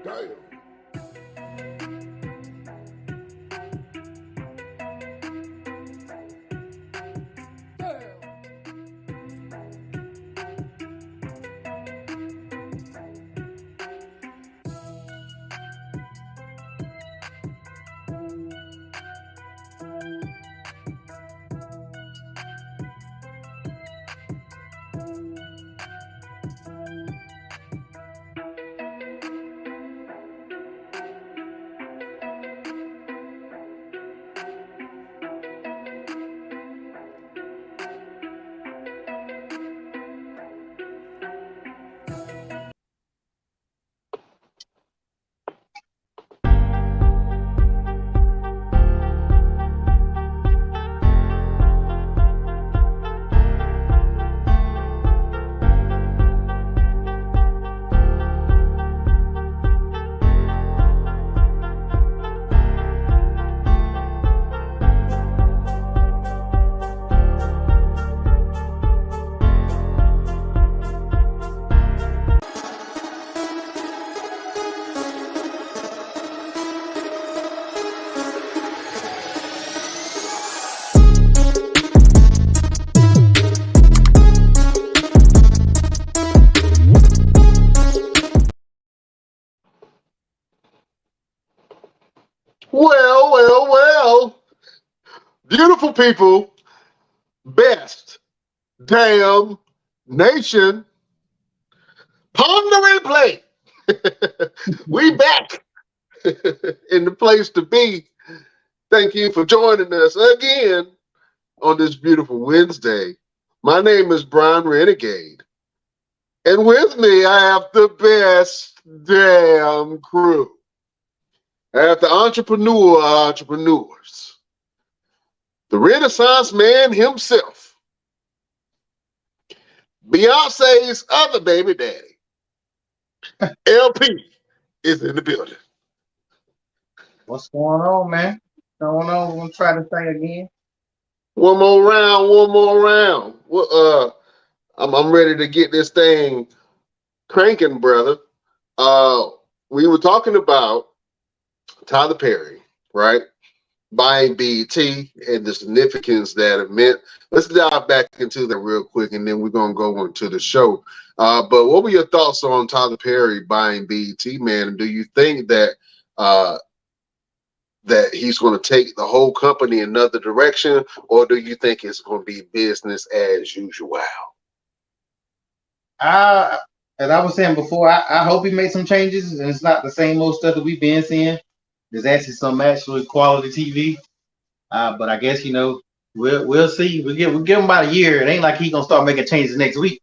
Damn. Well. Beautiful people, best damn nation, ponder and play. We back in the place to be. Thank you for joining us again on this beautiful Wednesday. My name is Brian Renegade. And with me, I have the best damn crew. I have the entrepreneurs. The Renaissance man himself. Beyonce's other baby daddy. LP is in the building. What's going on, man? What's going on? I'm gonna try to say again. One more round. Well, I'm ready to get this thing cranking, brother. We were talking about Tyler Perry, right? Buying BET and the significance that it meant. Let's dive back into that real quick, and then we're gonna go into the show. But what were your thoughts on Tyler Perry buying BET, man? Do you think that that he's going to take the whole company another direction, or do you think it's going to be business as usual? As I was saying before, I hope he made some changes, and it's not the same old stuff that we've been seeing. There's actually some actual quality TV. But I guess we'll see. We'll give him about a year. It ain't like he's gonna start making changes next week.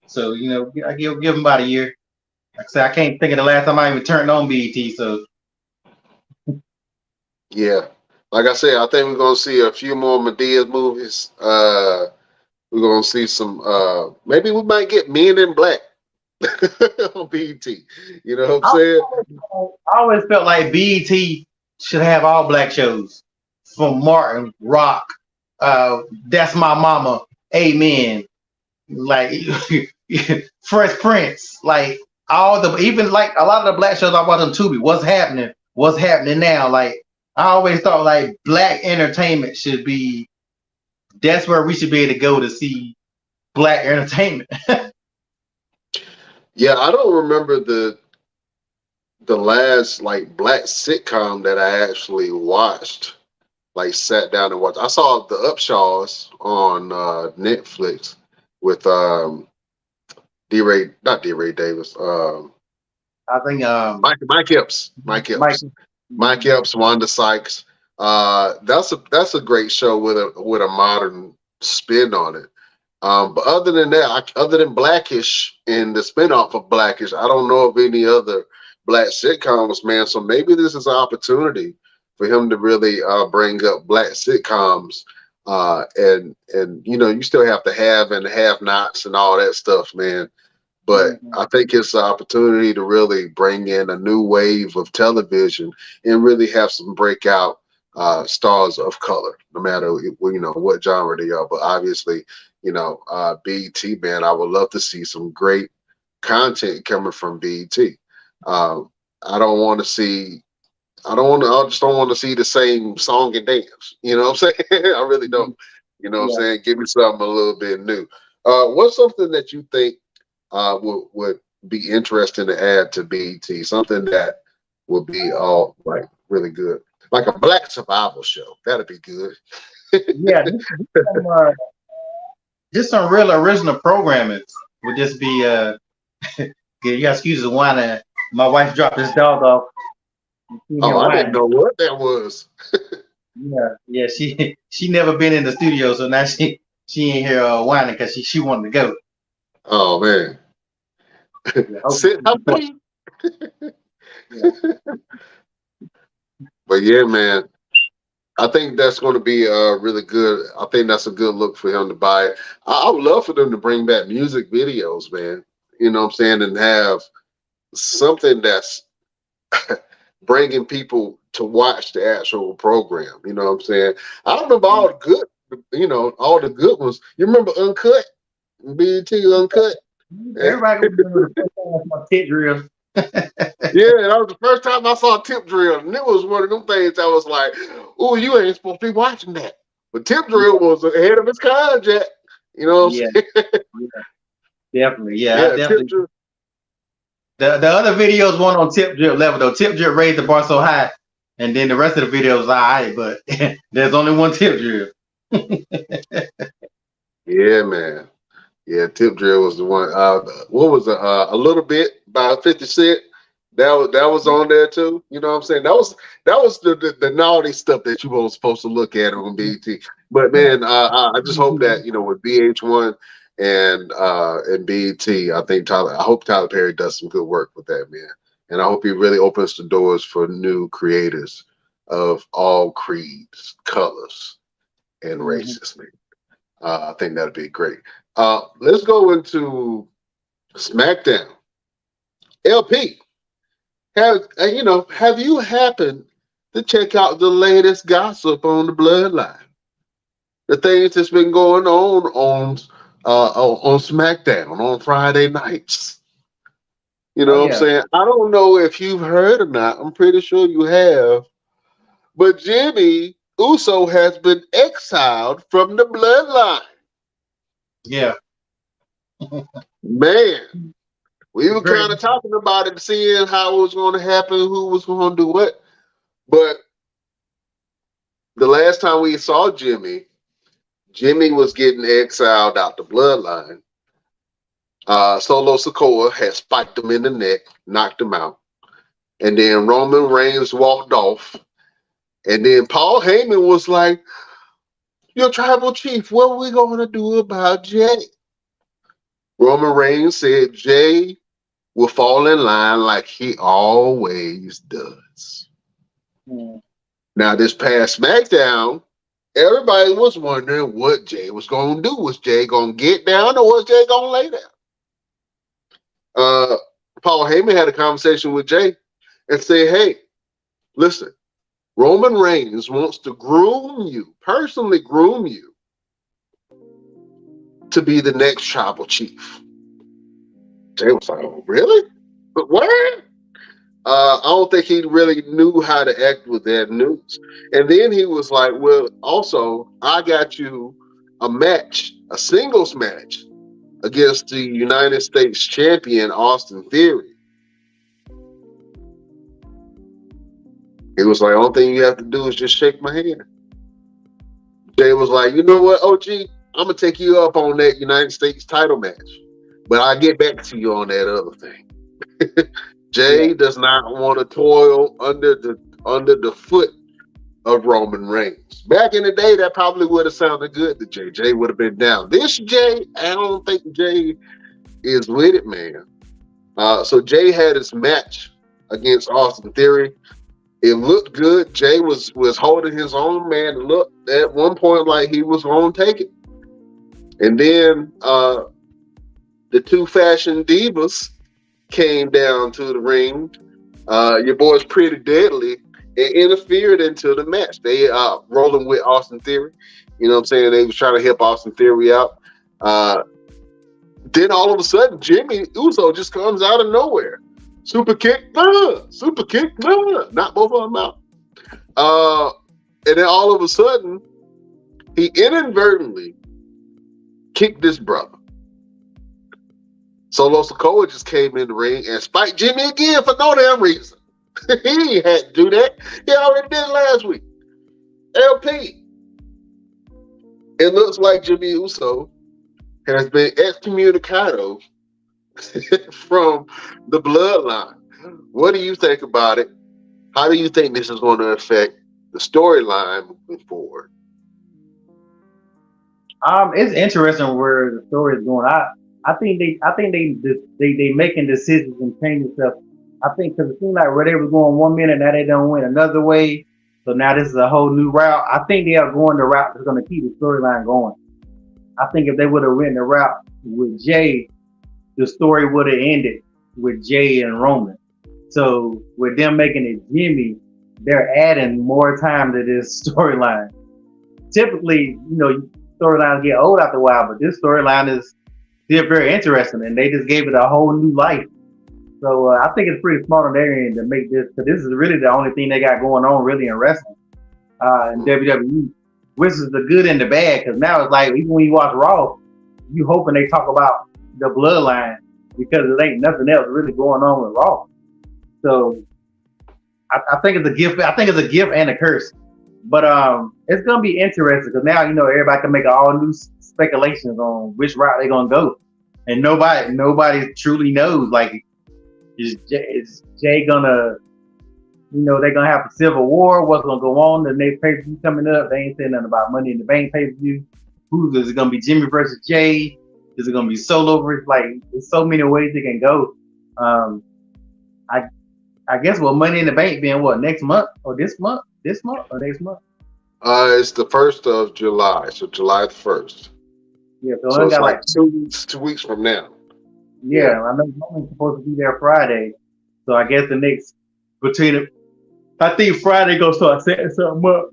So I give him about a year. Like I said, I can't think of the last time I even turned on BET. So yeah, like I said, I think we're gonna see a few more Madea movies. We're gonna see some. Maybe we might get Men in Black on BET. You know what I'm saying? I always felt like BET should have all black shows, from Martin, Rock, That's My Mama, Amen, like Fresh Prince, like even like a lot of the black shows I watch on Tubi. What's happening now? Like I always thought like black entertainment should be. That's where we should be able to go to see black entertainment. Yeah, I don't remember the the last like black sitcom that I actually watched, like sat down and watched. I saw The Upshaws on Netflix with D Ray, not D Ray Davis, I think Mike Epps, Mike. Mike Epps, Wanda Sykes. That's a great show with a modern spin on it. But other than that, other than Blackish and the spinoff of Blackish, I don't know of any other black sitcoms, man. So maybe this is an opportunity for him to really bring up black sitcoms. And you know, you still have to have and have nots and all that stuff, man. But I think it's an opportunity to really bring in a new wave of television and really have some breakout stars of color, no matter you know what genre they are. But obviously, you know, BET, man, I would love to see some great content coming from BET. I don't want to see. I just don't want to see the same song and dance. You know what I'm saying? I really don't. You know what I'm saying? Give me something a little bit new. What's something that you think would be interesting to add to BET? Something that would be all like really good, like a black survival show. That'd be good. Yeah, just some real original programming would just be yeah, you got excuse the whining. My wife dropped this dog off. Oh, I didn't know what that was. Yeah, she never been in the studio, so now she ain't here whining because she wanted to go. Oh man. Sit up. But yeah, man, I think that's going to be really good. I think that's a good look for him to buy it. I would love for them to bring back music videos, man. You know what I'm saying? And have something that's bringing people to watch the actual program. You know what I'm saying? I remember all the good, you know, all the good ones. You remember Uncut? BET Uncut? Everybody remember the first time I saw Tip Drill. Yeah, that was the first time I saw Tip Drill, and it was one of them things I was like, "Oh, you ain't supposed to be watching that." But Tip Drill was ahead of his kind, Jack. You know what I'm saying? Definitely, yeah, Yeah, definitely. The other videos weren't on Tip Drip level though. Tip Drip raised the bar so high, and then the rest of the videos are alright, but there's only one Tip Drip. Yeah, man. Yeah, Tip Drill was the one. What was it? A Little Bit by 50 Cent. That was on there too. You know what I'm saying? That was the naughty stuff that you weren't supposed to look at on BET. But man, I just hope that, you know, with VH1 and BET, I hope Tyler Perry does some good work with that, man. And I hope he really opens the doors for new creators of all creeds, colors, and races, man. I think that'd be great. Let's go into SmackDown. LP, have you happened to check out the latest gossip on the Bloodline? The things that's been going on SmackDown on Friday nights. You know what I'm saying? I don't know if you've heard or not. I'm pretty sure you have. But Jimmy Uso has been exiled from the Bloodline. Yeah. Man, we were kind of talking about it, seeing how it was going to happen, who was going to do what. But the last time we saw Jimmy was getting exiled out the Bloodline. Solo Sikoa had spiked him in the neck, knocked him out. And then Roman Reigns walked off. And then Paul Heyman was like, "Your tribal chief, what are we going to do about Jay?" Roman Reigns said Jay will fall in line like he always does. Now, this past SmackDown, everybody was wondering what Jay was going to do. Was Jay going to get down or was Jay going to lay down? Paul Heyman had a conversation with Jay and said, "Hey, listen, Roman Reigns wants to personally groom you to be the next tribal chief." Jay was like, "Oh, really? But what?" I don't think he really knew how to act with that news. And then he was like, "Well, also, I got you a singles match against the United States champion, Austin Theory." He was like, only thing you have to do is just shake my hand. Jay was like, you know what, OG, I'm gonna take you up on that United States title match, but I'll get back to you on that other thing. Jay does not want to toil under the foot of Roman Reigns. Back in the day, that probably would have sounded good to Jay. Jay would have been down. This Jay, I don't think Jay is with it, man. So Jay had his match against Austin Theory. It looked good. Jay was holding his own, man. It looked at one point like he was going to take it. And then the two fashion divas came down to the ring. Your boy's Pretty Deadly and interfered into the match. They rolling with Austin Theory. You know what I'm saying? They was trying to help Austin Theory out. Then all of a sudden, Jimmy Uso just comes out of nowhere. Super kick, knock both of them out. And then all of a sudden, he inadvertently kicked his brother. Solo Sikoa just came in the ring and spiked Jimmy again for no damn reason. He had to do that. He already did it last week. LP. It looks like Jimmy Uso has been excommunicado from the bloodline. What do you think about it? How do you think this is going to affect the storyline moving forward? It's interesting where the story is going. I think they making decisions and changing stuff. I think because it seemed like where they were going 1 minute, now they don't win another way. So now this is a whole new route. I think they are going the route that's going to keep the storyline going. I think if they would have written the route with Jay, the story would have ended with Jay and Roman. So with them making it Jimmy, they're adding more time to this storyline. Typically, storylines get old after a while, but this storyline is still very interesting, and they just gave it a whole new life. So I think it's pretty smart on their end to make this, because this is really the only thing they got going on really in wrestling in WWE, which is the good and the bad, because now it's like, even when you watch Raw, you hoping they talk about the bloodline, because there ain't nothing else really going on with Raw. So I think it's a gift. I think it's a gift and a curse. But it's gonna be interesting because now everybody can make all new speculations on which route they're gonna go, and nobody truly knows. Like, is Jay gonna, they're gonna have a civil war? What's gonna go on? The next pay per view coming up, they ain't saying nothing about Money in the Bank pay per view. Who is it gonna be? Jimmy versus Jay? Is it gonna be Solo versus? Like, there's so many ways it can go. I guess Money in the Bank being next month or this month or next month? It's the 1st of July, so July the 1st. Yeah, so it's got like 2 weeks from now. Yeah, I know Roman's supposed to be there Friday, so I guess the next I think Friday gonna start setting something up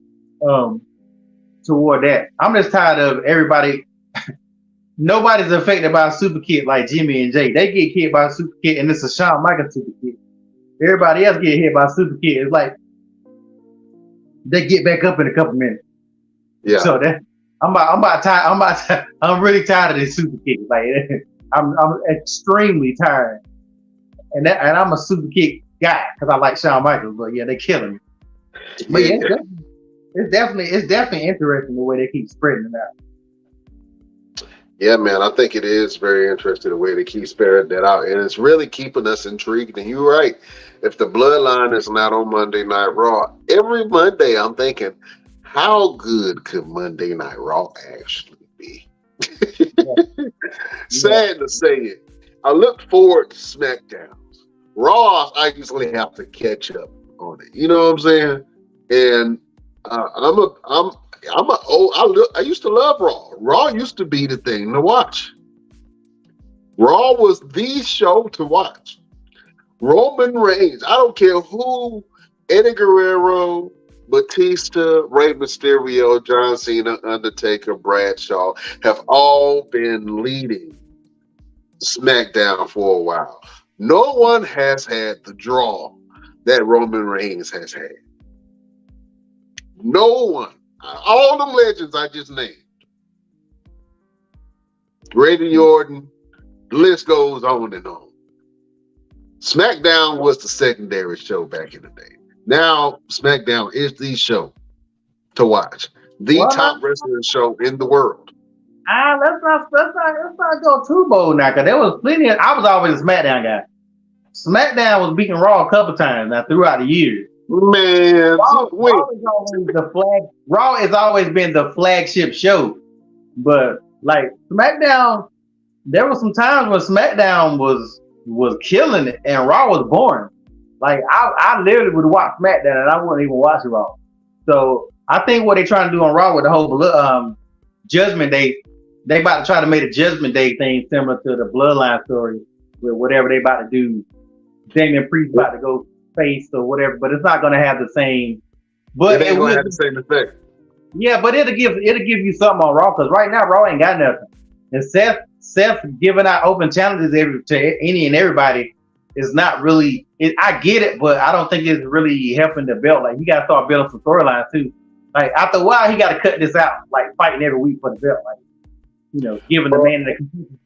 toward that. I'm just tired of everybody. Nobody's affected by a super kick like Jimmy and Jay. They get hit by a super kick, and it's a Shawn Michaels super kick. Everybody else get hit by a super kick. It's like they get back up in a couple minutes. Yeah. So that I'm really tired of this super kick. Like, I'm extremely tired. And I'm a super kick guy because I like Shawn Michaels. But yeah, they killing me. But yeah, it's definitely interesting the way they keep spreading it out. Yeah, man, I think it is very interesting the way they keep spreading that out, and it's really keeping us intrigued. And you're right. If the bloodline is not on Monday Night Raw, every Monday I'm thinking, how good could Monday Night Raw actually be? Sad to say it. I look forward to SmackDowns. Raw, I usually have to catch up on it. You know what I'm saying? And I used to love Raw. Raw used to be the thing to watch. Raw was the show to watch. Roman Reigns, I don't care who, Eddie Guerrero, Batista, Rey Mysterio, John Cena, Undertaker, Bradshaw have all been leading SmackDown for a while. No one has had the draw that Roman Reigns has had. No one. All them legends I just named. Randy Orton, the list goes on and on. SmackDown was the secondary show back in the day. Now SmackDown is the show to watch, the Well, top wrestling show in the world. let's not go too bold now, because there was plenty. I was always a SmackDown guy. SmackDown was beating Raw a couple times now throughout the years. Man, wait. Raw has always been the flagship show, but like SmackDown, there were some times when SmackDown was killing it and Raw was boring. Like I literally would watch SmackDown and I wouldn't even watch Raw. So I think what they're trying to do on Raw with the whole Judgment Day, they about to try to make the Judgment Day thing similar to the Bloodline story with whatever they about to do. Damian Priest about to go face or whatever, but it's not going to have the same. But it ain't going to have the same effect. Yeah, but it'll give you something on Raw, because right now Raw ain't got nothing. And Seth giving out open challenges to any and everybody is not really. I get it, but I don't think it's really helping the belt. Like, you got to start building some storylines too. Like, after a while, he got to cut this out. Like, fighting every week for the belt. Like, giving the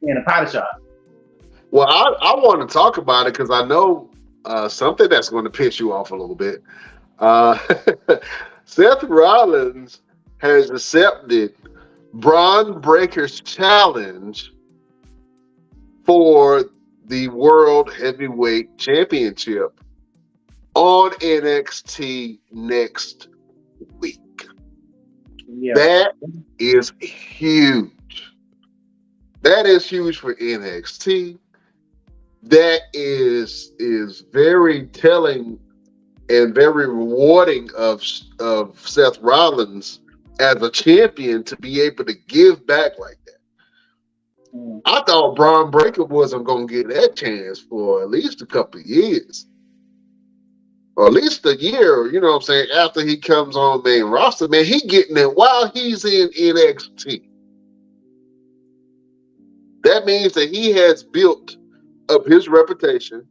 man a title shot. Well, I want to talk about it because I know something that's going to piss you off a little bit. Seth Rollins has accepted Braun Breaker's challenge for the World Heavyweight Championship on NXT next week. Yeah. That is huge. That is huge for NXT. That is very telling and very rewarding of Seth Rollins as a champion to be able to give back like that. I thought Braun Breaker wasn't going to get that chance for at least a couple of years. Or at least a year, you know what I'm saying, after he comes on main roster. Man, he getting it while he's in NXT. That means that he has built up his reputation,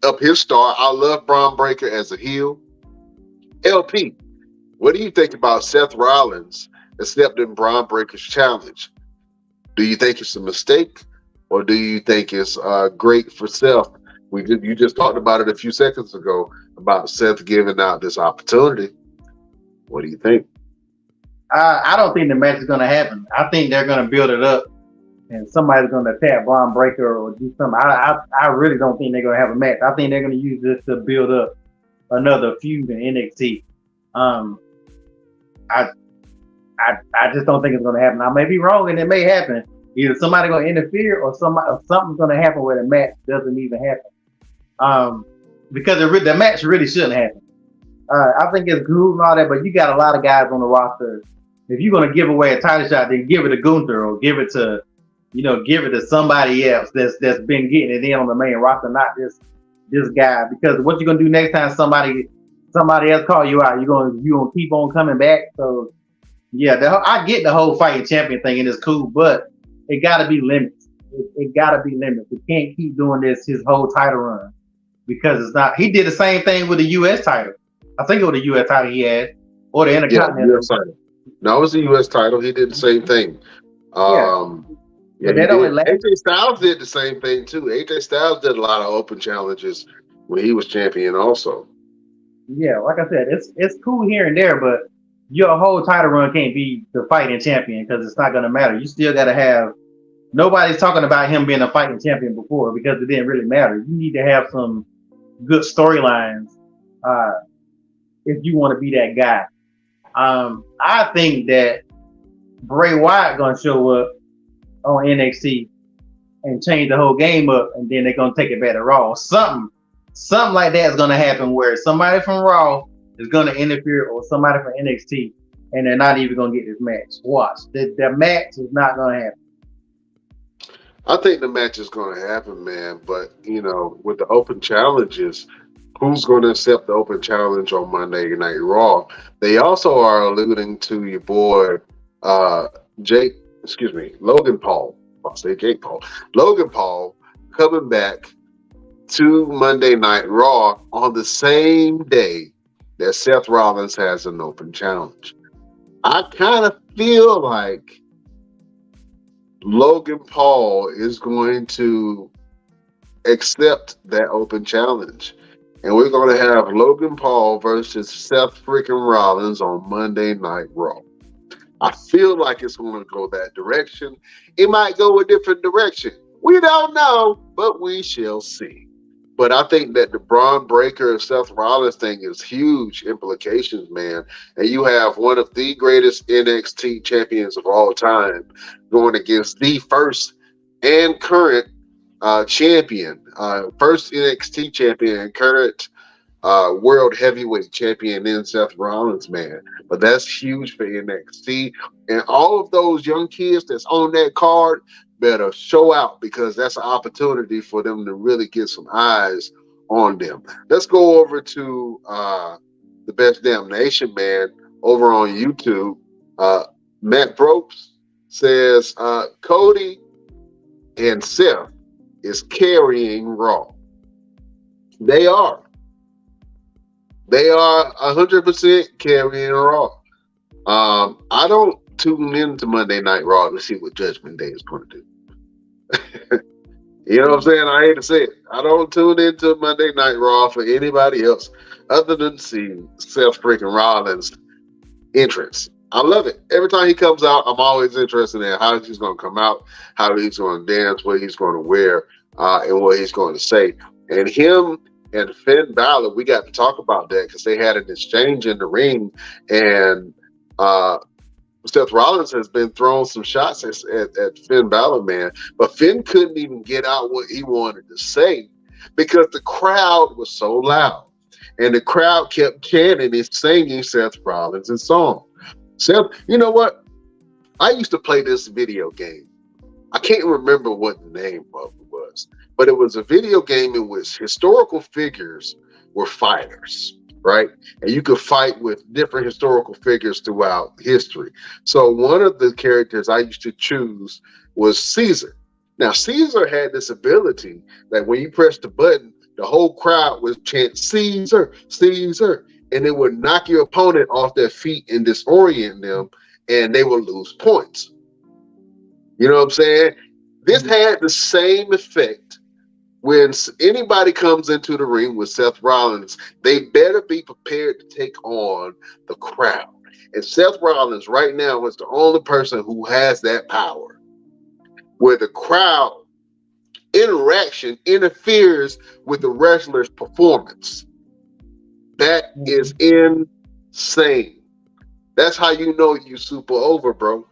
up his star. I love Braun Breaker as a heel. LP, what do you think about Seth Rollins accepting Braun Breaker's challenge? Do you think it's a mistake, or do you think it's great for Seth? You just talked about it a few seconds ago about Seth giving out this opportunity. What do you think? I don't think the match is going to happen. I think they're going to build it up, and somebody's going to attack Braun Breaker or do something. I really don't think they're going to have a match. I think they're going to use this to build up another feud in NXT. I just don't think it's going to happen. I may be wrong, and it may happen. Either somebody going to interfere or something's going to happen where the match doesn't even happen. Because the match really shouldn't happen. I think it's cool and all that, but you got a lot of guys on the roster. If you're going to give away a title shot, then give it to Gunther or give it to somebody else that's been getting it in on the main roster, not this guy. Because what you're going to do next time somebody else call you out, you're going to keep on coming back. So yeah, I get the whole fighting champion thing, and it's cool, but it got to be limits. It got to be limits. We can't keep doing this his whole title run, because it's not. He did the same thing with the U.S. title. I think it was the U.S. title he had, or the Intercontinental title. No, it was the U.S. title. He did the same thing. AJ Styles did the same thing too. AJ Styles did a lot of open challenges when he was champion also. Yeah, like I said, it's cool here and there, but your whole title run can't be the fighting champion, because it's not going to matter. You still got to have. Nobody's talking about him being a fighting champion before, because it didn't really matter. You need to have some good storylines if you want to be that guy. I think that Bray Wyatt going to show up on NXT and change the whole game up, and then they're going to take it back to Raw. Something like that is going to happen, where somebody from Raw is going to interfere, or somebody from NXT, and they're not even going to get this match. Watch. The match is not going to happen. I think the match is going to happen, man. But, with the open challenges, who's going to accept the open challenge on Monday Night Raw? They also are alluding to your boy, Logan Paul. I'll say Jake Paul. Logan Paul coming back to Monday Night Raw on the same day that Seth Rollins has an open challenge. I kind of feel like Logan Paul is going to accept that open challenge And we're going to have Logan Paul versus Seth freaking Rollins on Monday Night Raw. I feel like it's going to go that direction. It might go a different direction. We don't know, but we shall see. But I think that the Braun Breaker Seth Rollins thing is huge implications, man. And you have one of the greatest NXT champions of all time going against the first and current champion, first NXT champion and current world heavyweight champion in Seth Rollins, man. But that's huge for NXT. And all of those young kids that's on that card better show out, because that's an opportunity for them to really get some eyes on them. Let's go over to the Best Damn Nation, man, over on YouTube. Matt Brooks says Cody and Seth is carrying Raw. They are. They are 100% carrying Raw. I don't tune into Monday Night Raw to see what Judgment Day is going to do. You know what I'm saying? I hate to say it. I don't tune into Monday Night Raw for anybody else other than see Seth freaking Rollins' entrance. I love it. Every time he comes out, I'm always interested in how he's going to come out, how he's going to dance, what he's going to wear, and what he's going to say. And him and Finn Balor, we got to talk about that because they had an exchange in the ring, and Seth Rollins has been throwing some shots at Finn Balor, man. But Finn couldn't even get out what he wanted to say because the crowd was so loud. And the crowd kept chanting and singing Seth Rollins' song. Seth, you know what? I used to play this video game. I can't remember what the name of it was, but it was a video game in which historical figures were fighters, right? And you could fight with different historical figures throughout history. So one of the characters I used to choose was Caesar. Now, Caesar had this ability that when you press the button, the whole crowd would chant Caesar, Caesar, and it would knock your opponent off their feet and disorient them, and they would lose points. You know what I'm saying? This had the same effect when anybody comes into the ring with Seth Rollins. They better be prepared to take on the crowd. And Seth Rollins right now is the only person who has that power, where the crowd interaction interferes with the wrestler's performance. That is insane. That's how you know you super over, bro.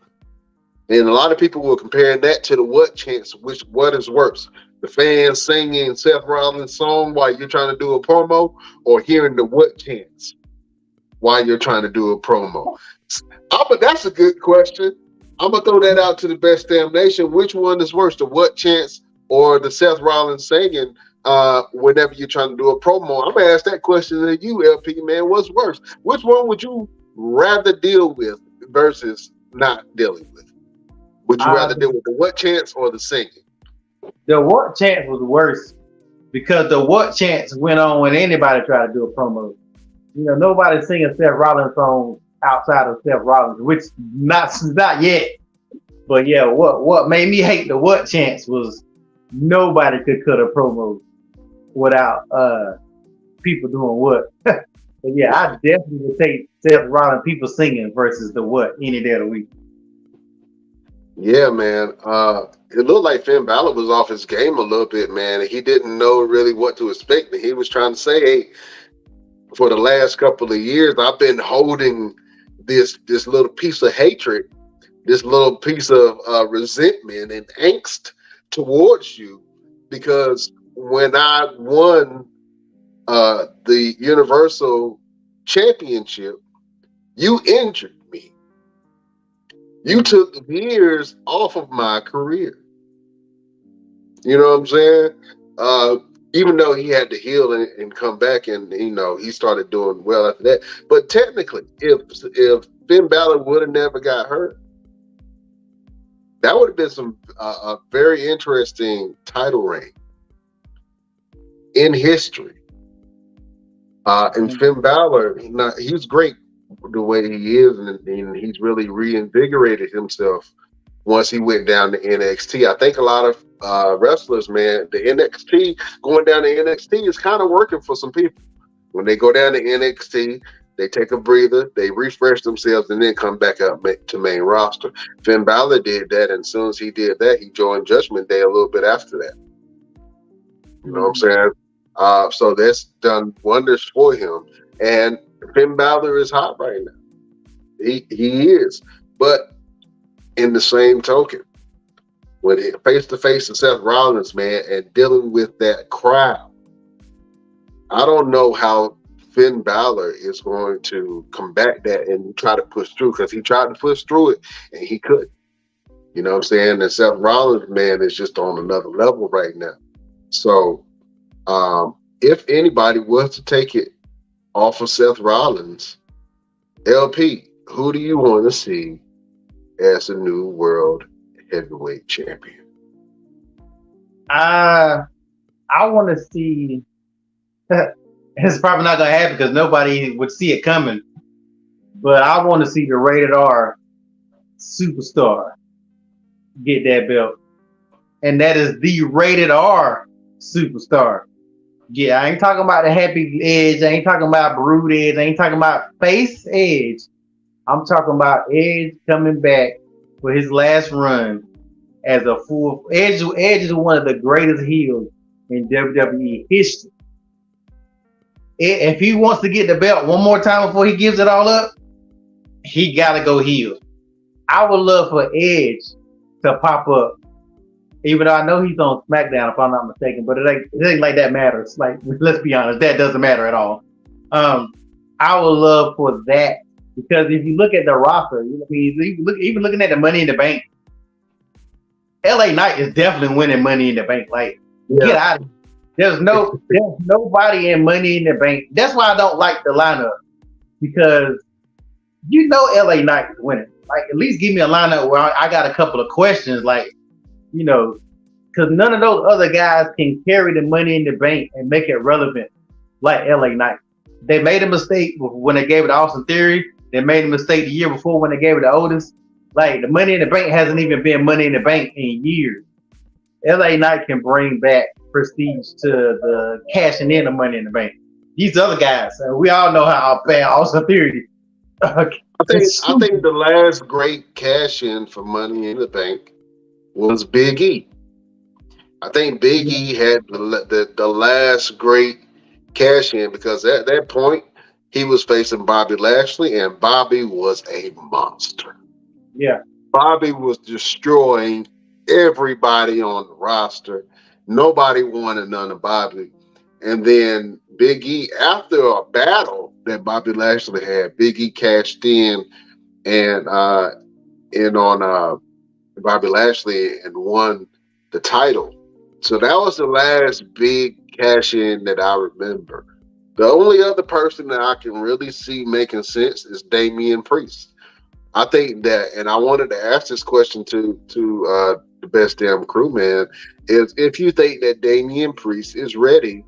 And a lot of people will compare that to the what chance, what is worse? The fans singing Seth Rollins' song while you're trying to do a promo, or hearing the what chance while you're trying to do a promo? But that's a good question. I'm going to throw that out to the Best Damn Nation. Which one is worse, the what chance or the Seth Rollins singing whenever you're trying to do a promo? I'm going to ask that question to you, LP, man. What's worse? Which one would you rather deal with versus not dealing with? Would you rather deal with the what chance or the singing? The what chance was worse because the what chance went on when anybody tried to do a promo. You know, nobody's singing Seth Rollins songs outside of Seth Rollins, which not yet. But yeah, what made me hate the what chance was nobody could cut a promo without people doing what. But yeah, I definitely would take Seth Rollins people singing versus the what any day of the week. Yeah, man. It looked like Finn Balor was off his game a little bit, man. He didn't know really what to expect. He was trying to say, hey, for the last couple of years, I've been holding this little piece of hatred, this little piece of resentment and angst towards you, because when I won the Universal Championship, you injured me. You took years off of my career. You know what I'm saying? Even though he had to heal and come back, and you know he started doing well after that. But technically, if Finn Balor would have never got hurt, that would have been a very interesting title reign in history. And Finn Balor, he's great the way he is, and he's really reinvigorated himself once he went down to NXT. I think a lot of wrestlers, man. The NXT, going down to NXT is kind of working for some people. When they go down to NXT, they take a breather, they refresh themselves, and then come back up to main roster. Finn Balor did that, and as soon as he did that, he joined Judgment Day a little bit after that. You know what I'm saying? So that's done wonders for him. And Finn Balor is hot right now. He is. But in the same token, when face to face with Seth Rollins, man, and dealing with that crowd, I don't know how Finn Balor is going to combat that and try to push through, because he tried to push through it and he couldn't. You know what I'm saying? And Seth Rollins, man, is just on another level right now. So if anybody was to take it off of Seth Rollins, LP, who do you want to see as a new world heavyweight champion? I want to see. It's probably not gonna happen because nobody would see it coming. But I want to see the Rated R Superstar get that belt, and that is the Rated R Superstar. Yeah, I ain't talking about the Happy Edge. I ain't talking about Brood Edge. I ain't talking about Face Edge. I'm talking about Edge coming back for his last run as a full Edge. Edge is one of the greatest heels in WWE history. If he wants to get the belt one more time before he gives it all up, he gotta go heel. I would love for Edge to pop up, even though I know he's on SmackDown, if I'm not mistaken. But it ain't like that matters. Like, let's be honest, that doesn't matter at all. I would love for that, because if you look at the roster, you know, even looking at the Money in the Bank, LA Knight is definitely winning Money in the Bank. Like, get out of here. There's nobody in Money in the Bank. That's why I don't like the lineup, because you know LA Knight is winning. Like, at least give me a lineup where I got a couple of questions, like, you know, because none of those other guys can carry the Money in the Bank and make it relevant like LA Knight. They made a mistake when they gave it to Austin Theory. They made a mistake the year before when they gave it to Otis. Like, the Money in the Bank hasn't even been Money in the Bank in years. LA Knight can bring back prestige to the cashing in of Money in the Bank. These other guys, we all know how bad Austin Theory. I think the last great cash in for Money in the Bank was Big E. I think Big E had the last great cash in, because at that point he was facing Bobby Lashley, and Bobby was a monster. Yeah, Bobby was destroying everybody on the roster. Nobody wanted none of Bobby. And then Big E, after a battle that Bobby Lashley had, Big E cashed in and on Bobby Lashley and won the title. So that was the last big cash in that I remember. The only other person that I can really see making sense is Damian Priest. I think that, and I wanted to ask this question to the Best Damn Crew, man, is if you think that Damian Priest is ready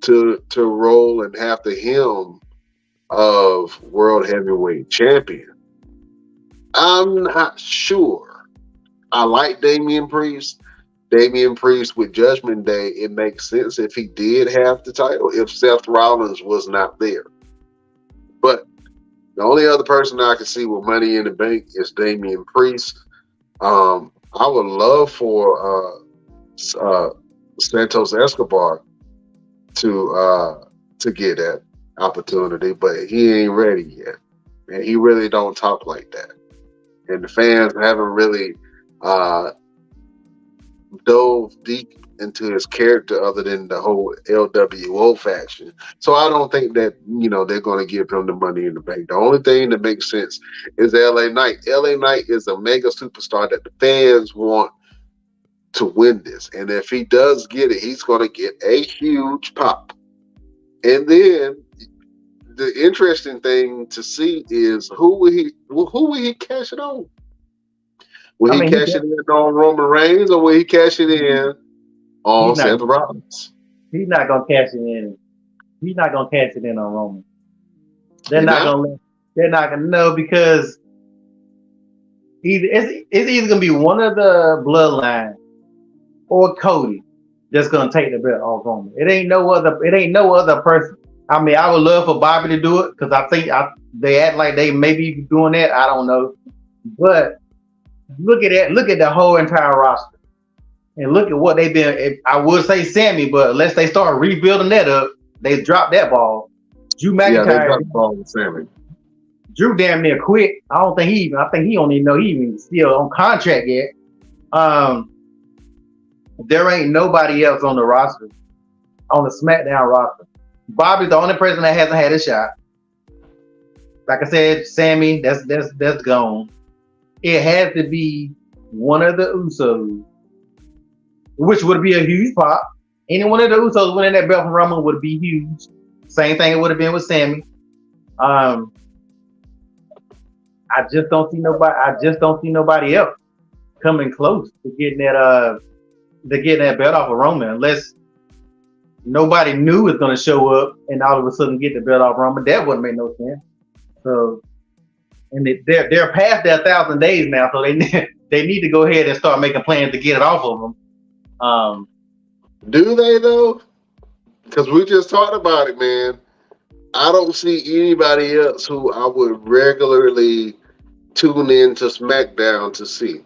to roll and have the helm of World Heavyweight Champion. I'm not sure. I like Damian Priest. Damian Priest with Judgment Day, it makes sense if he did have the title, if Seth Rollins was not there. But the only other person I can see with Money in the Bank is Damian Priest. I would love for Santos Escobar to get that opportunity, but he ain't ready yet, and he really don't talk like that, and the fans haven't really dove deep into his character other than the whole LWO faction. So I don't think that, you know, they're going to give him the Money in the Bank. The only thing that makes sense is LA Knight. LA Knight is a mega superstar that the fans want to win this, and if he does get it, he's going to get a huge pop. And then the interesting thing to see is who will he cash it on? Will he cash it in on Roman Reigns, or will he cash it in on Seth Rollins? He's not gonna cash it in. He's not gonna cash it in on Roman. They're not gonna know, because it's either gonna be one of the bloodline or Cody that's gonna take the belt off Roman. It ain't no other. It ain't no other person. I mean, I would love for Bobby to do it because I think they act like they may be doing that. I don't know, but look at that. Look at the whole entire roster, and look at what they've been. I would say Sammy, but unless they start rebuilding that up, they dropped that ball. Drew Yeah, they McIntyre. got the ball with Sammy. Drew damn near quit. I don't think he even. I think he don't even know he even still on contract yet. There ain't nobody else on the roster, on the SmackDown roster. Bobby's the only person that hasn't had a shot. Like I said, Sammy, that's gone. It has to be one of the Usos, which would be a huge pop. Any one of the Usos winning that belt from Roman would be huge. Same thing it would have been with Sammy. I just don't see nobody. I just don't see nobody else coming close to getting that belt off of Roman, unless nobody new is going to show up and all of a sudden get the belt off Roman. That wouldn't make no sense. So, and they're past their 1,000 days now, so they need to go ahead and start making plans to get it off of them. Do they though? Because we just talked about it, man. I don't see anybody else who I would regularly tune in to SmackDown to see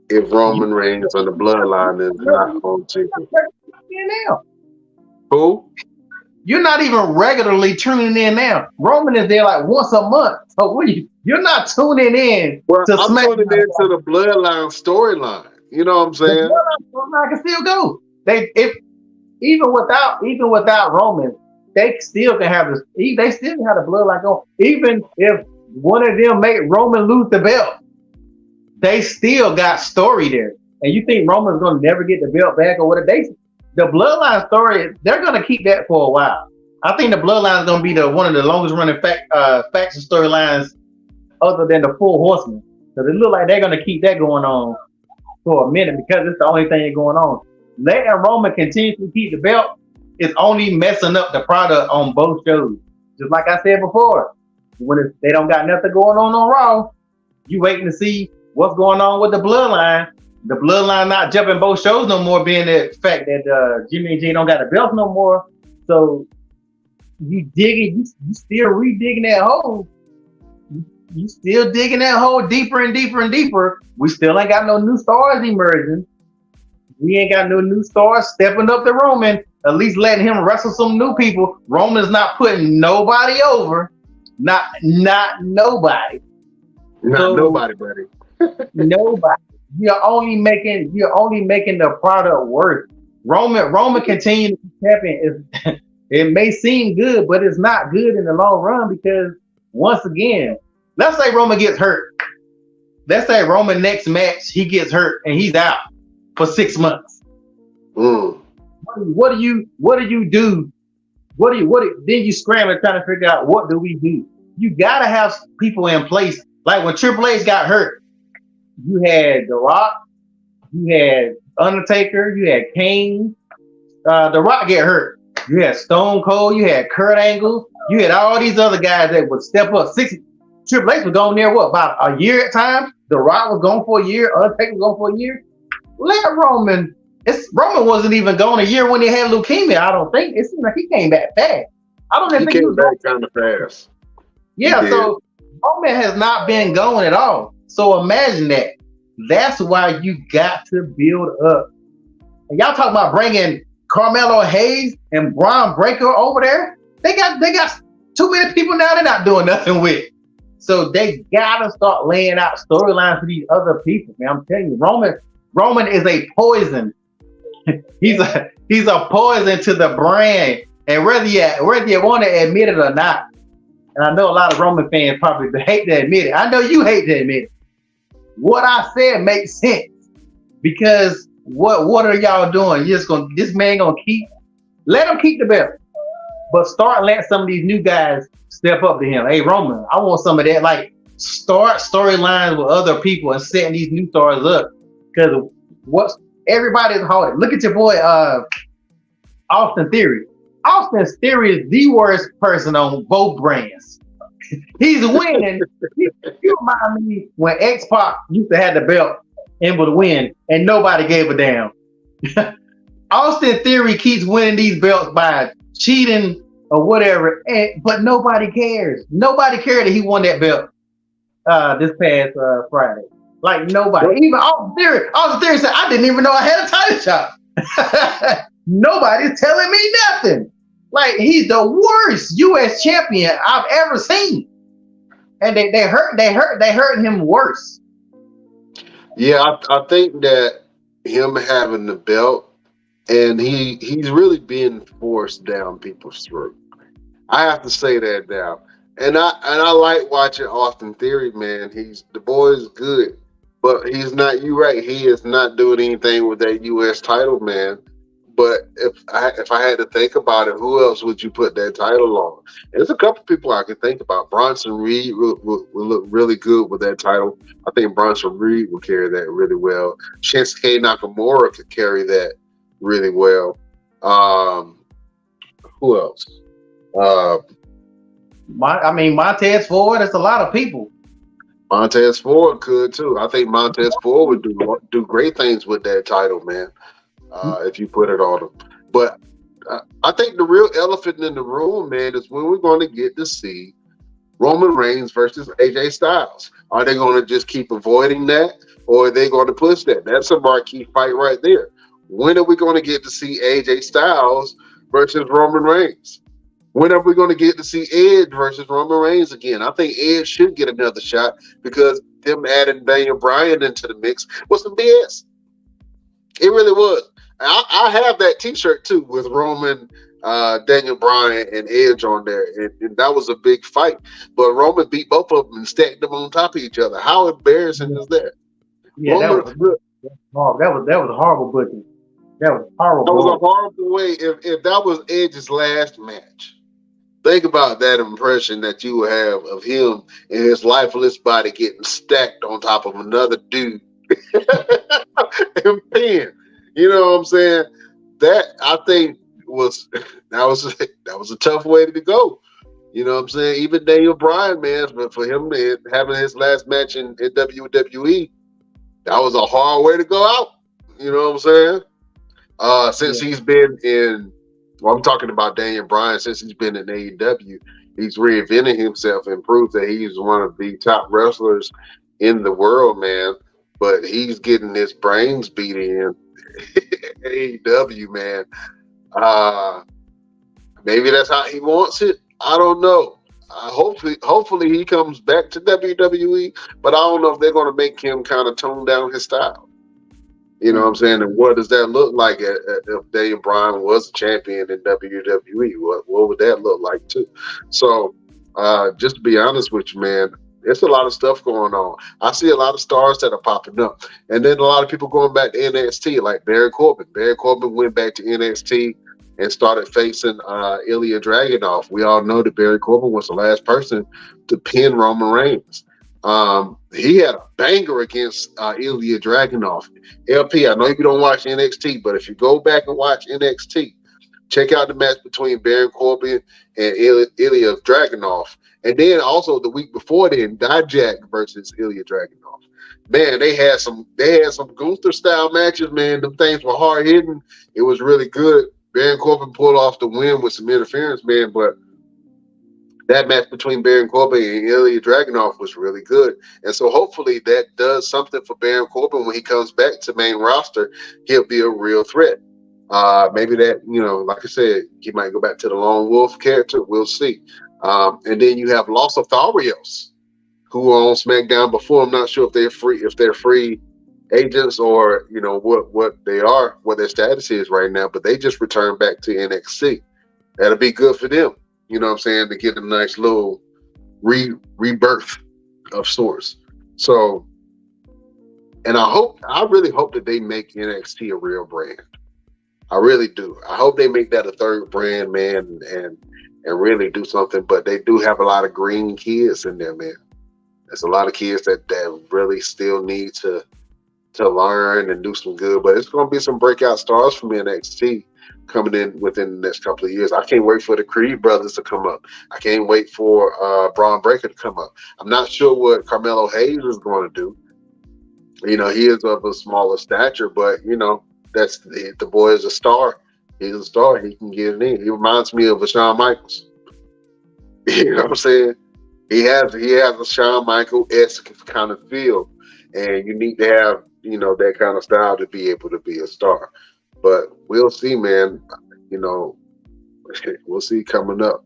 if Roman Reigns on the Bloodline is not on TV. Now. Who? You're not even regularly tuning in now. Roman is there like once a month. So you're not tuning in Well, to I'm SmackDown. tuning into the Bloodline storyline. You know what I'm saying? I can still go. Even without Roman, they still can have this. They still can have the Bloodline going. Even if one of them make Roman lose the belt, they still got story there. And you think Roman's going to never get the belt back or what? The Bloodline story, they're going to keep that for a while. I think the Bloodline is going to be one of the longest running faction storylines other than the Four Horsemen. Because it looks like they're going to keep that going on for a minute because it's the only thing going on. Letting Roman continue to keep the belt is only messing up the product on both shows. Just like I said before, when they don't got nothing going on Raw, you waiting to see what's going on with the Bloodline. The Bloodline not jumping both shows no more, being the fact that Jimmy and Jay don't got the belt no more. So you still re-digging that hole. You still digging that hole deeper and deeper and deeper. We still ain't got no new stars emerging. We ain't got no new stars stepping up to Roman, at least letting him wrestle some new people. Roman's not putting nobody over. Not nobody. Nobody, buddy. Nobody. You're only making the product worse. Roman continuing to be champion it may seem good, but it's not good in the long run because once again, let's say Roman gets hurt. Let's say Roman next match he gets hurt and he's out for 6 months. What do you do? Then you scramble trying to figure out what do we do? You gotta have people in place. Like when Triple H got hurt, you had The Rock, you had Undertaker, you had Kane. The Rock get hurt. You had Stone Cold, you had Kurt Angle, you had all these other guys that would step up. Triple H was going there, about a year at times? The Rock was gone for a year, Undertaker was gone for a year. Let Roman. Roman wasn't even gone a year when he had leukemia. I don't think. It seems like he came back fast. I don't even think he was back kind of fast. Yeah, so Roman has not been gone at all. So imagine that. That's why you got to build up. And y'all talking about bringing Carmelo Hayes and Braun Breaker over there? They got too many people now they're not doing nothing with. So they gotta start laying out storylines for these other people. Man, I'm telling you, Roman is a poison. he's a poison to the brand. And whether you want to admit it or not, and I know a lot of Roman fans probably hate to admit it. I know you hate to admit it. What I said makes sense because what are y'all doing? This man gonna let him keep the belt, but start letting some of these new guys step up to him. Hey Roman, I want some of that. Like start storylines with other people and setting these new stars up because everybody's hard. Look at your boy Austin Theory. Austin Theory is the worst person on both brands. He's winning. You remind me when X-Pac used to have the belt and would win, and nobody gave a damn. Austin Theory keeps winning these belts by cheating or whatever, but nobody cares. Nobody cared that he won that belt this past Friday. Like nobody, even Austin Theory said, "I didn't even know I had a title shot." Nobody's telling me nothing. Like he's the worst U.S. champion I've ever seen, and they hurt him worse. Yeah, I think that him having the belt and he's really being forced down people's throat. I have to say that now. And I like watching Austin Theory, man. The boy is good, but he's not. You right. He is not doing anything with that U.S. title, man. But if I had to think about it, who else would you put that title on? There's a couple people I can think about. Bronson Reed will look really good with that title. I think Bronson Reed will carry that really well. Shinsuke Nakamura could carry that really well. Who else? Montez Ford. That's a lot of people. Montez Ford could too. I think Montez Ford would do great things with that title, man. If you put it on him. But I think the real elephant in the room, man, is when we're going to get to see Roman Reigns versus AJ Styles. Are they going to just keep avoiding that, or are they going to push that? That's a marquee fight right there. When are we going to get to see AJ Styles versus Roman Reigns? When are we going to get to see Edge versus Roman Reigns again? I think Edge should get another shot because them adding Daniel Bryan into the mix was some BS. It really was. I have that T-shirt too with Roman, Daniel Bryan, and Edge on there, and that was a big fight. But Roman beat both of them and stacked them on top of each other. How embarrassing is that? Yeah, that was good. That was horrible booking. That was horrible. That was a horrible way. If that was Edge's last match, think about that impression that you would have of him and his lifeless body getting stacked on top of another dude. And then, you know what I'm saying? That I think that was a tough way to go. You know what I'm saying? Even Daniel Bryan, man, but for him having his last match in WWE, that was a hard way to go out. You know what I'm saying? Since he's been in, I'm talking about Daniel Bryan, since he's been in AEW, he's reinvented himself and proved that he's one of the top wrestlers in the world, man. But he's getting his brains beat in AEW, man. Maybe that's how he wants it. I don't know. Hopefully he comes back to WWE, but I don't know if they're going to make him kind of tone down his style. You know what I'm saying? And what does that look like if Daniel Bryan was a champion in WWE? What would that look like too? So, just to be honest with you, man, there's a lot of stuff going on. I see a lot of stars that are popping up. And then a lot of people going back to NXT, like Baron Corbin. Baron Corbin went back to NXT and started facing Ilya Dragunov. We all know that Baron Corbin was the last person to pin Roman Reigns. He had a banger against Ilya Dragunov. LP, I know you don't watch NXT, but if you go back and watch NXT, check out the match between Baron Corbin and Ilya Dragunov. And then also the week before then, Dijak versus Ilya Dragunov. Man, they had some Gunther style matches, man. Them things were hard hitting. It was really good. Baron Corbin pulled off the win with some interference, man, but that match between Baron Corbin and Ilya Dragunov was really good. And so hopefully that does something for Baron Corbin when he comes back to main roster. He'll be a real threat. Maybe that, like I said, he might go back to the Lone Wolf character. We'll see. And then you have Los Lotharios, who are on SmackDown before. I'm not sure if they're free agents or what they are, what their status is right now. But they just returned back to NXT. That'll be good for them. You know what I'm saying? To get a nice little rebirth of sorts. So, and I really hope that they make NXT a real brand. I really do. I hope they make that a third brand, man, and really do something. But they do have a lot of green kids in there, man. There's a lot of kids that really still need to learn and do some good. But it's going to be some breakout stars from NXT coming in within the next couple of years. I can't wait for the Creed brothers to come up. I can't wait for Braun Breaker to come up. I'm not sure what Carmelo Hayes is going to do. He is of a smaller stature, but that's the boy is a star. He's a star. He can get it in. He reminds me of a Shawn Michaels. You know what I'm saying? He has a Shawn Michael-esque kind of feel, and you need to have that kind of style to be able to be a star. But we'll see, man. You know, we'll see coming up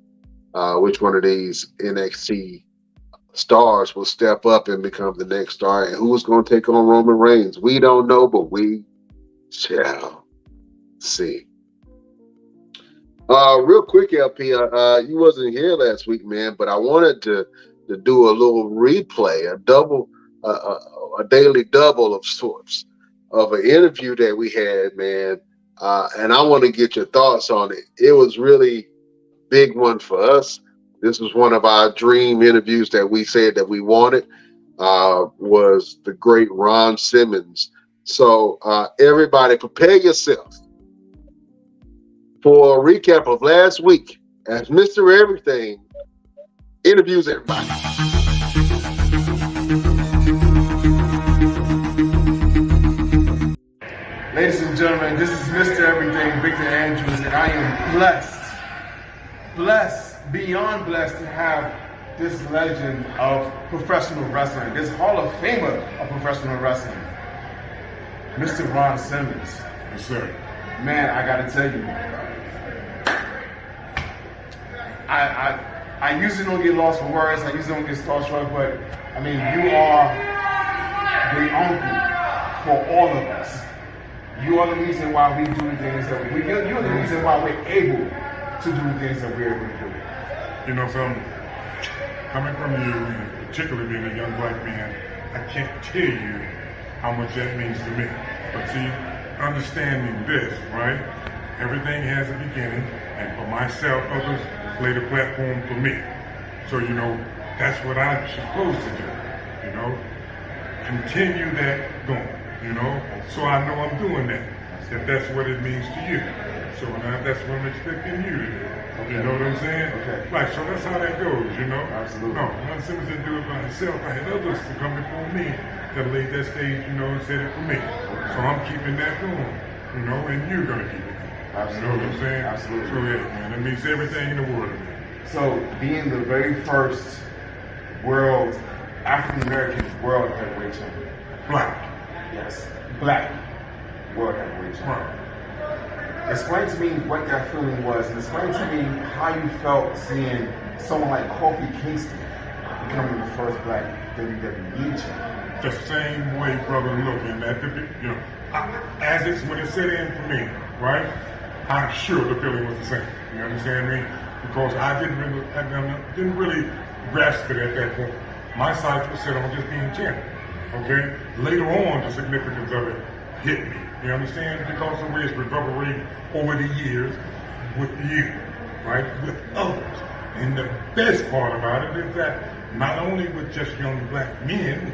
which one of these NXT stars will step up and become the next star, and who's going to take on Roman Reigns. We don't know, but we shall see. Real quick, LP, you wasn't here last week, man, but I wanted to do a little replay, a daily double of sorts of an interview that we had, man, and I want to get your thoughts on it. It was really a big one for us. This was one of our dream interviews that we said that we wanted, was the great Ron Simmons. So everybody prepare yourself for a recap of last week as Mr. Everything interviews everybody. Ladies and gentlemen, this is Mr. Everything, Victor Andrews, and I am blessed, beyond blessed to have this legend of professional wrestling, this Hall of Famer of professional wrestling, Mr. Ron Simmons. Yes, sir. Man, I gotta tell you, I usually don't get lost for words, I usually don't get starstruck, but I mean, you are the uncle for all of us. You are the reason why we do things that you're the reason why we're able to do things that we're able to do. You know, coming from you, and particularly being a young black man, I can't tell you how much that means to me. But see, understanding this, right? Everything has a beginning, and for myself, others lay the platform for me. So, that's what I'm supposed to do, continue that going, so I know I'm doing that, if that's what it means to you. So that's what I'm expecting you to do. Okay. You know what I'm saying? Okay. Right, so that's how that goes, Absolutely. No, Ron Simmons didn't do it by himself. I had others to come before me that laid that stage, and said it for me. So I'm keeping that going, and you're going to keep it going. Absolutely. You know what I'm saying? Absolutely. So yeah, man, it means everything in the world to me. So, being the very first African American world heavyweight champion. Black. Yes, black world heavyweight champion. Right. Explain to me what that feeling was, and explain to me how you felt seeing someone like Kofi Kingston becoming the first black WWE champion. The same way, brother, looking at as it's when it set in for me, right? I'm sure the feeling was the same. You understand me? Because I didn't really grasp it at that point. My sights were set on just being champion. Okay? Later on, the significance of it hit me. You understand? Because of where it's reverberated over the years with you, right? With others. And the best part about it is that not only with just young black men,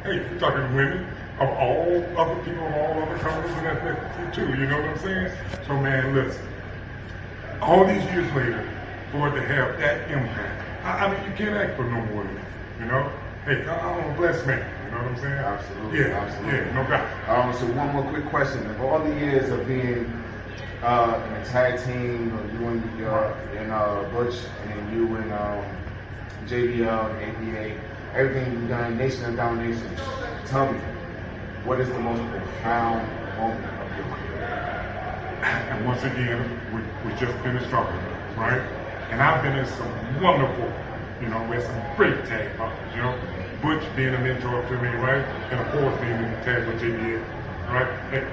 hey, we're talking women of all other people of all other colors and ethnicity too, you know what I'm saying? So man, listen, all these years later, for it to have that impact, I mean, you can't ask for no more than that, Hey, I'm a blessed man, you know what I'm saying? Absolutely. Yeah, Absolutely. yeah, no doubt. So one more quick question. Of all the years of being in a tag team, or you and Butch, and then you and JBL and APA, everything you've done, Nation of Domination, tell me, what is the most profound moment of your career? And once again, we just finished talking about it, right? And I've been in some wonderful, with some great tag partners, Butch being a mentor to me, right? And of course being in the tag with JBL, right? Hey,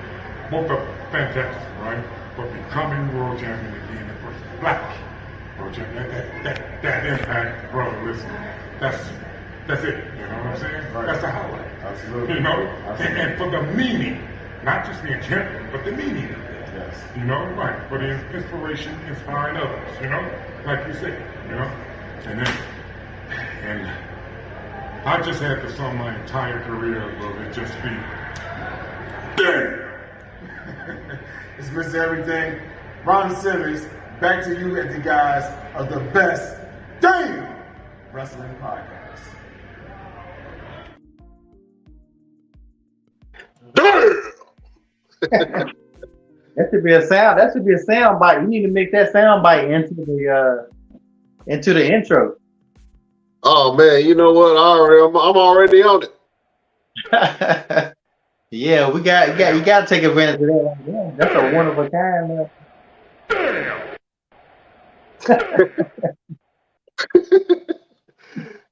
both of them fantastic, right? But becoming world champion again, the first black world champion, that impact, brother, listen, that's it, you know what I'm saying? Right. That's the highlight. Absolutely. Absolutely. And for the meaning, not just being champion, but the meaning of it. Yes. Right, for the inspiration, inspiring others, like you said, and I just had to sum my entire career, brother, just be, damn. It's Mr. Everything, Ron Simmons, back to you at the guys of the best damn wrestling podcast. Damn! That should be a sound. That should be a sound bite. You need to make that sound bite into the intro. Oh man, you know what? I'm already on it. Yeah, you got to take advantage of that. Yeah, that's a one of a kind.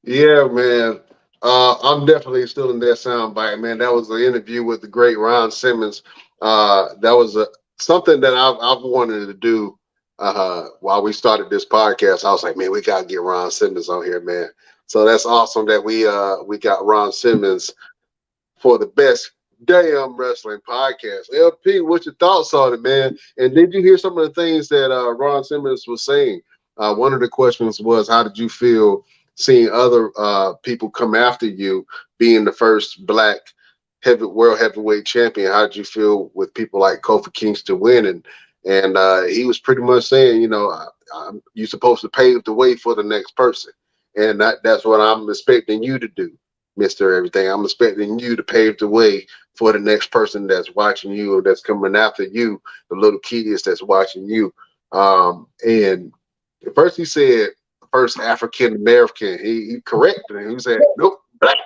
Yeah, man. I'm definitely still in that sound bite, man. That was the interview with the great Ron Simmons. That was something that I've wanted to do while we started this podcast. I was like, man, we gotta get Ron Simmons on here, man. So that's awesome that we got Ron Simmons for the best damn wrestling podcast. LP, what's your thoughts on it, man? And did you hear some of the things that Ron Simmons was saying? One of the questions was, how did you feel seeing other people come after you, being the first black world heavyweight champion? How did you feel with people like Kofi Kingston winning? And he was pretty much saying, you're supposed to pave the way for the next person. And that's what I'm expecting you to do, Mr. Everything. I'm expecting you to pave the way for the next person that's watching you or that's coming after you, the little kids that's watching you. And at first he said, first African American. He corrected him. He said, nope, black.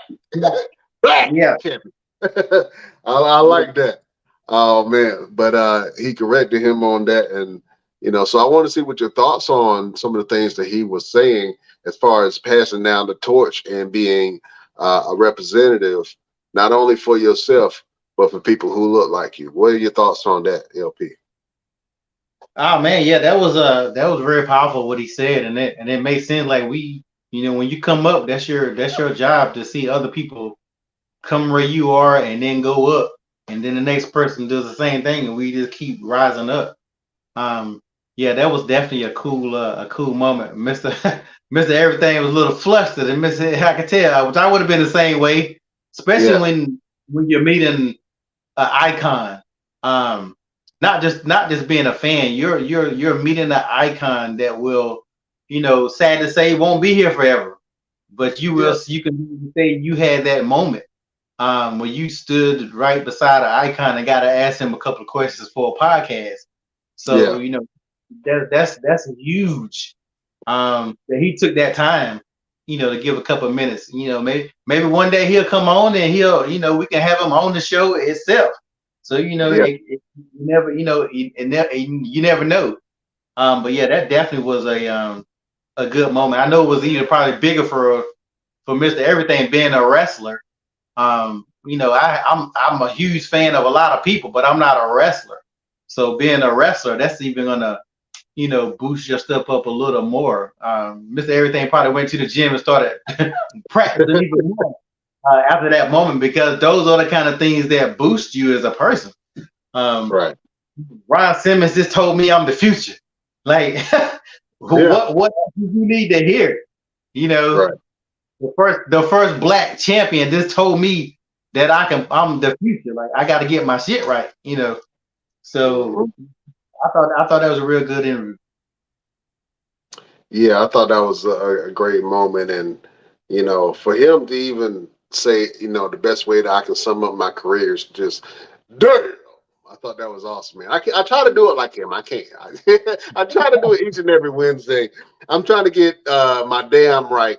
Black. Yeah. I like that. Oh man. But he corrected him on that. And so I want to see what your thoughts on some of the things that he was saying as far as passing down the torch and being a representative, not only for yourself, but for people who look like you. What are your thoughts on that, LP? Oh man, yeah, that was very powerful what he said, and it makes sense. Like when you come up, that's your job to see other people come where you are and then go up, and then the next person does the same thing, and we just keep rising up. Yeah, that was definitely a cool moment. Mr. Everything was a little flustered, and Mr. I could tell, which I would have been the same way, especially when you're meeting an icon. Not just being a fan, you're meeting an icon that will, sad to say, won't be here forever. But you will. You can say you had that moment when you stood right beside an icon and got to ask him a couple of questions for a podcast. So that's huge. That he took that time, to give a couple of minutes. Maybe one day he'll come on and we can have him on the show itself. So you never know. But yeah, that definitely was a good moment. I know it was even probably bigger for Mr. Everything being a wrestler. I'm a huge fan of a lot of people, but I'm not a wrestler. So being a wrestler, that's even gonna boost your stuff up a little more. Mr. Everything probably went to the gym and started practicing even more. After that moment, because those are the kind of things that boost you as a person. Right. Ron Simmons just told me I'm the future. Like, what do you need to hear? Right. The first black champion just told me that I'm the future. Like, I got to get my shit right. So I thought that was a real good interview. Yeah, I thought that was a great moment, and for him to even say, the best way that I can sum up my career is just damn. I thought that was awesome, man. I try to do it like him. I can't. I try to do it each and every Wednesday. I'm trying to get my damn right,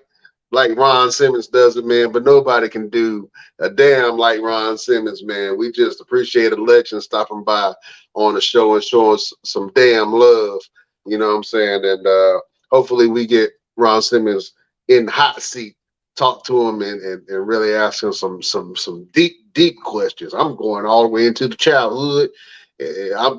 like Ron Simmons does it, man. But nobody can do a damn like Ron Simmons, man. We just appreciate a legend stopping by on the show and showing us some damn love. You know what I'm saying? And hopefully we get Ron Simmons in the hot seat. Talk to him and really ask him some deep questions. I'm going all the way into the childhood. I'm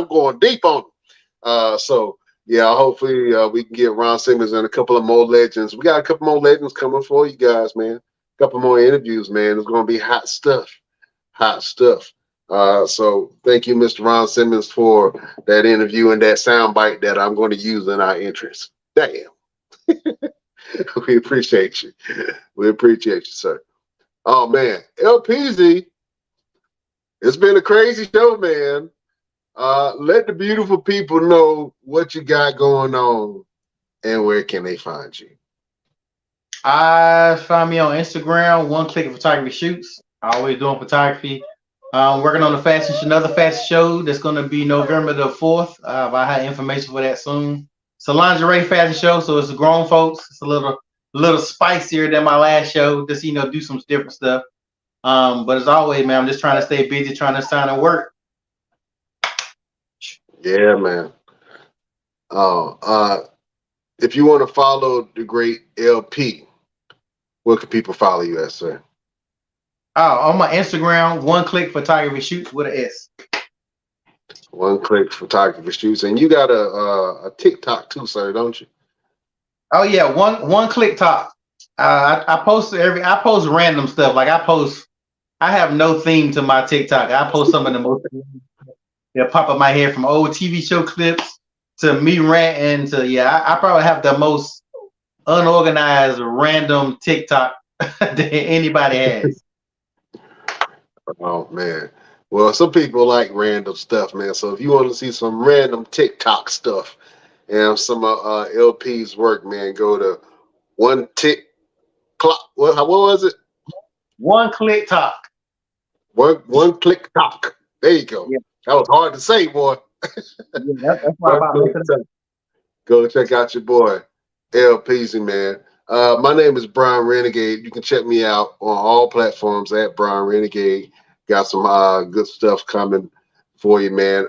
going deep on him. So yeah, hopefully we can get Ron Simmons and a couple of more legends. We got a couple more legends coming for you guys, man. A couple more interviews, man. It's going to be hot stuff. Hot stuff. So thank you, Mr. Ron Simmons, for that interview and that soundbite that I'm going to use in our entrance. Damn. We appreciate you. We appreciate you, sir. Oh man, LPZ, it's been a crazy show, man. Let the beautiful people know what you got going on and where can they find you. Find me on Instagram, One Click Photography Shoots. I always doing photography. Working on another fashion show that's going to be November the 4th. I have information for that soon. It's a lingerie fashion show, so it's grown folks. It's a little spicier than my last show. Just do some different stuff. But as always, man, I'm just trying to stay busy, trying to sign and work. Yeah, man. If you want to follow the great LP, where can people follow you at, sir? On my Instagram, One Click Photography Shoots with an S. One Click Photography Shoots, and you got a TikTok too, sir, don't you? Oh yeah, one click talk. I post random stuff. Like I have no theme to my TikTok. I post some of the most that pop up my head, from old TV show clips to me ranting to I probably have the most unorganized random TikTok that anybody has. Oh man. Well, some people like random stuff, man. So if you want to see some random TikTok stuff and some LP's work, man, go to One Tick Clock. What was it? One Click Talk. One Click Talk. There you go. Yeah. That was hard to say, boy. That's why Go check out your boy, LPZ, man. My name is Brian Renegade. You can check me out on all platforms at Brian Renegade. Got some good stuff coming for you, man.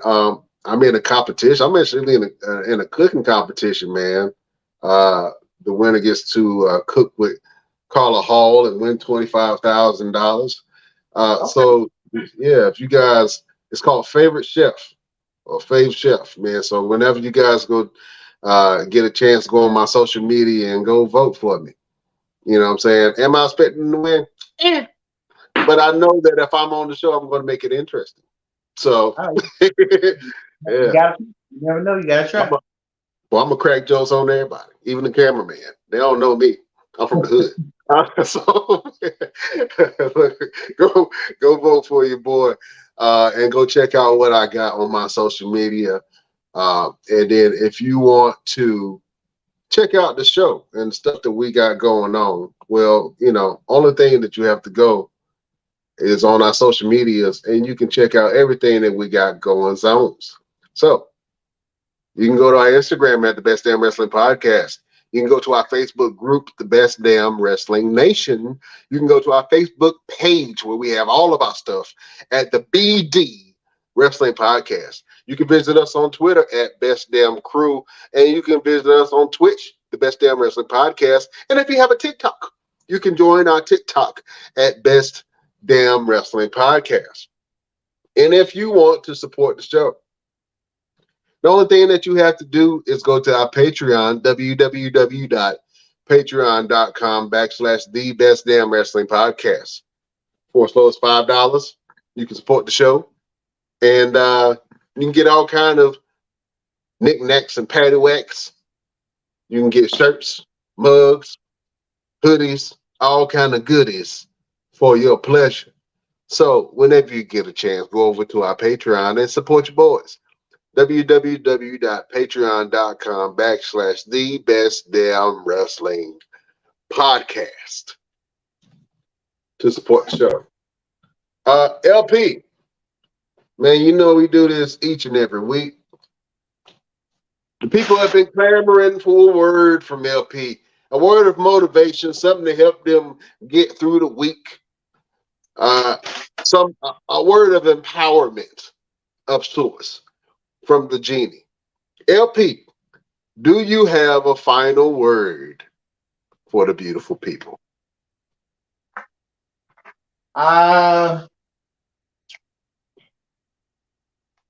I'm in a competition. I'm actually in a cooking competition, man. The winner gets to cook with Carla Hall and win $25,000. So yeah, if you guys, it's called Favorite Chef or Fave Chef, man. So whenever you guys go get a chance, go on my social media and go vote for me. You know what I'm saying? Am I expecting to win? Yeah. But I know that if I'm on the show, I'm going to make it interesting. So, yeah. You never know. You got to try. I'm going to crack jokes on everybody, even the cameraman. They don't know me. I'm from the hood. So, go vote for your boy and go check out what I got on my social media. And then if you want to check out the show and stuff that we got going on, well, only thing that you have to go is on our social medias, and you can check out everything that we got going zones. So you can go to our Instagram at the Best Damn Wrestling Podcast. You can go to our Facebook group, the Best Damn Wrestling Nation. You can go to our Facebook page where we have all of our stuff at the BD Wrestling Podcast. You can visit us on Twitter at Best Damn Crew, and you can visit us on Twitch, the Best Damn Wrestling Podcast. And if you have a TikTok, you can join our TikTok at Best Damn Wrestling Podcast. And if you want to support the show, the only thing that you have to do is go to our Patreon, www.patreon.com/the Best Damn Wrestling Podcast. For as low as $5, you can support the show. And you can get all kind of knickknacks and paddywhacks. You can get shirts, mugs, hoodies, all kind of goodies for your pleasure. So whenever you get a chance, go over to our Patreon and support your boys. www.patreon.com/the Best Damn Wrestling Podcast to support the show. LP, man, we do this each and every week. The people have been clamoring for a word from LP, a word of motivation, something to help them get through the week. A word of empowerment of sorts from the genie. LP, do you have a final word for the beautiful people?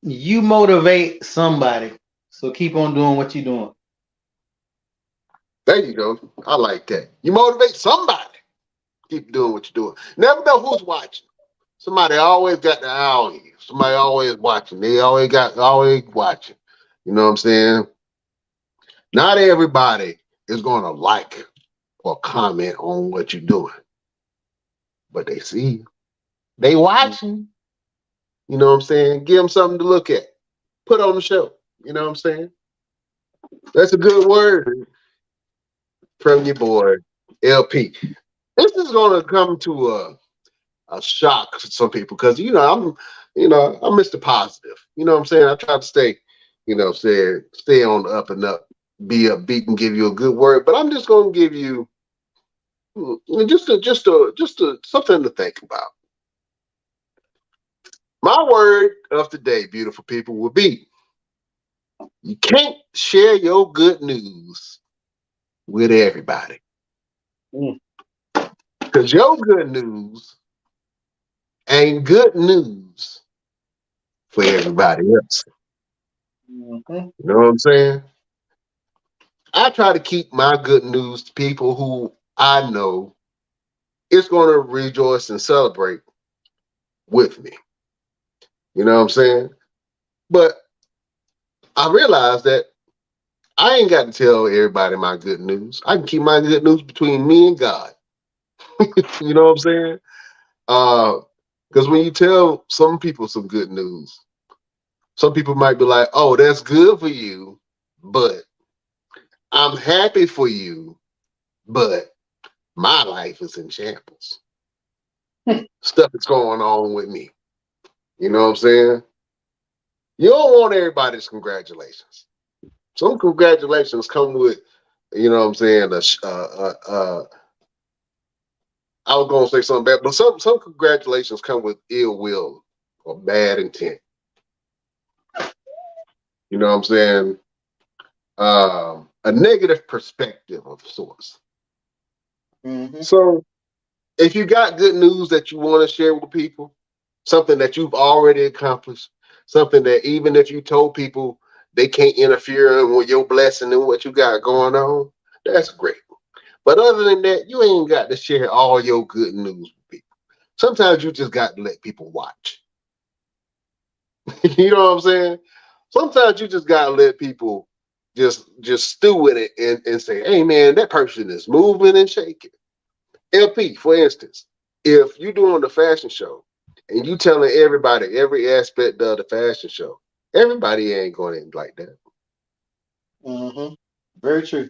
You motivate somebody, so keep on doing what you're doing. There you go. I like that. You motivate somebody. Keep doing what you're doing. Never know who's watching. Somebody always got the eye on you. Somebody always watching. They always watching. You know what I'm saying? Not everybody is going to like or comment on what you're doing, but they see you. They watching. You know what I'm saying? Give them something to look at. Put on the show. You know what I'm saying? That's a good word from your boy, LP. This is going to come to a shock for some people because I'm Mr. Positive. You know what I'm saying? I try to stay, stay on the up and up, be upbeat and give you a good word. But I'm just gonna give you just something to think about. My word of the day, beautiful people, will be: you can't share your good news with everybody. Because your good news ain't good news for everybody else. You know what I'm saying? I try to keep my good news to people who I know is going to rejoice and celebrate with me. You know what I'm saying? But I realize that I ain't got to tell everybody my good news. I can keep my good news between me and God. You know what I'm saying? Because when you tell some people some good news, some people might be like, "Oh, that's good for you, but I'm happy for you, but my life is in shambles. Stuff is going on with me." You know what I'm saying? You don't want everybody's congratulations. Some congratulations come with, you know what I'm saying, I was gonna say something bad, but some congratulations come with ill will or bad intent. You know what I'm saying? A negative perspective of sorts. So if you got good news that you want to share with people, something that you've already accomplished, something that even if you told people they can't interfere with your blessing and what you got going on, that's great. But other than that, you ain't got to share all your good news with people. Sometimes you just got to let people watch. You know what I'm saying? Sometimes you just got to let people just stew in it and say, "Hey man, that person is moving and shaking." LP, for instance, if you're doing the fashion show and you telling everybody every aspect of the fashion show, everybody ain't going to like that. Very true.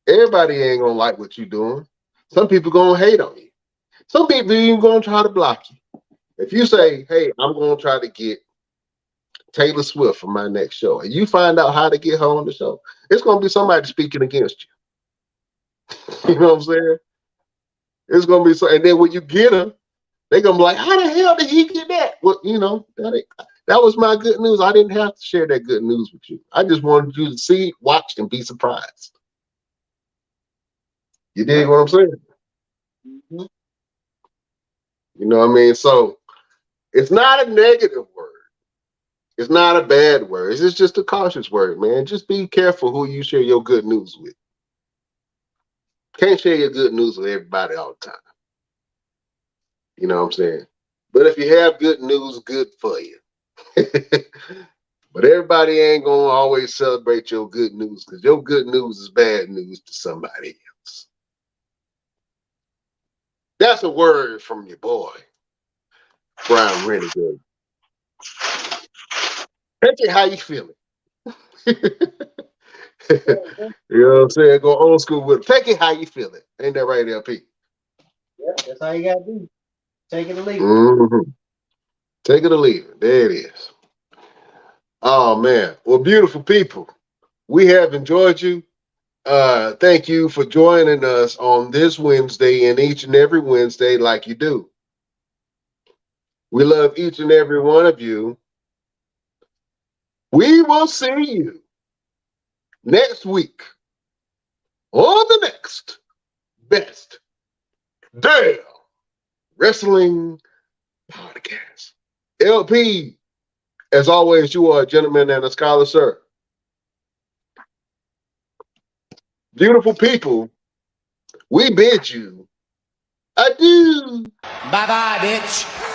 Everybody ain't gonna like what you're doing. Some people gonna hate on you. Some people even gonna try to block you. If you say, "Hey, I'm gonna try to get Taylor Swift for my next show," and you find out how to get her on the show, it's gonna be somebody speaking against you. You know what I'm saying? It's gonna be so, and then when you get her, they're gonna be like, "How the hell did he get that?" Well, that was my good news. I didn't have to share that good news with you. I just wanted you to see, watch, and be surprised. You dig what I'm saying? You know what I mean? So it's not a negative word. It's not a bad word. It's just a cautious word, man. Just be careful who you share your good news with. Can't share your good news with everybody all the time. You know what I'm saying? But if you have good news, good for you. But everybody ain't gonna always celebrate your good news because your good news is bad news to somebody else. That's a word from your boy, Brown Renegade. Take it how you feeling. You know what I'm saying? Go old school with it. Take it how you feeling. Ain't that right, LP? Yeah, that's how you gotta do. Take it or leave it. Mm-hmm. Take it or leave it. There it is. Oh man. Well, beautiful people, we have enjoyed you. Thank you for joining us on this Wednesday and each and every Wednesday like you do. We love each and every one of you. We will see you next week on the next Best Damn Wrestling Podcast. LP, as always, you are a gentleman and a scholar, sir. Beautiful people, we bid you adieu. Bye-bye, bitch.